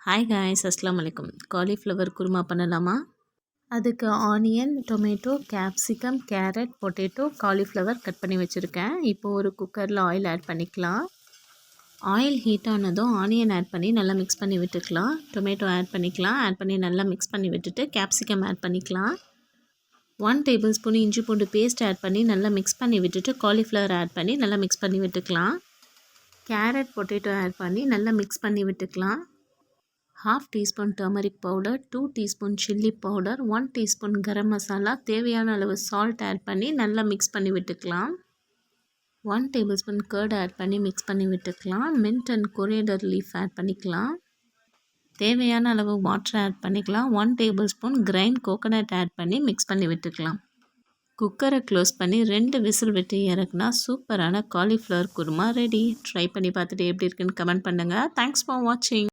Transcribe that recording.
Hi guys, அஸ்லாம் வலைக்கும். Cauliflower kurma பண்ணலாமா? அதுக்கு onion, tomato, capsicum, carrot, potato, cauliflower cut பண்ணி வச்சுருக்கேன். இப்போது ஒரு குக்கரில் ஆயில் ஆட் பண்ணிக்கலாம். ஆயில் ஹீட் ஆனதும் ஆனியன் ஆட் பண்ணி நல்லா மிக்ஸ் பண்ணி விட்டுக்கலாம். டொமேட்டோ ஆட் பண்ணிக்கலாம். ஆட் பண்ணி நல்லா மிக்ஸ் பண்ணி விட்டுட்டு கேப்சிகம் ஆட் பண்ணிக்கலாம். 1 டேபிள் ஸ்பூன் இஞ்சி பூண்டு பேஸ்ட் ஆட் பண்ணி நல்லா மிக்ஸ் பண்ணி விட்டுட்டு காலிஃப்ளவர் ஆட் பண்ணி நல்லா மிக்ஸ் பண்ணி விட்டுக்கலாம். கேரட், பொட்டேட்டோ ஆட் பண்ணி நல்லா மிக்ஸ் பண்ணி விட்டுக்கலாம். 1/2 teaspoon turmeric powder, 2 teaspoon chilli powder, 1 teaspoon garam masala, தேவையான அளவு சால்ட் ஆட் பண்ணி நல்லா மிக்ஸ் பண்ணி விட்டுக்கலாம். 1 டேபிள் ஸ்பூன் கர்ட் ஆட் பண்ணி மிக்ஸ் பண்ணி விட்டுக்கலாம். Mint and coriander leaf add பண்ணிக்கலாம். தேவையான அளவு வாட்டர் ஆட் பண்ணிக்கலாம். 1 tablespoon grind coconut add பண்ணி மிக்ஸ் பண்ணி விட்டுக்கலாம். குக்கரை க்ளோஸ் பண்ணி 2 விசில் விட்டு இறக்குனா சூப்பரான காலிஃப்ளவர் குருமா ரெடி. ட்ரை பண்ணி பார்த்துட்டு எப்படி இருக்குன்னு கமெண்ட் பண்ணுங்கள். தேங்க்ஸ் ஃபார் வாட்சிங்.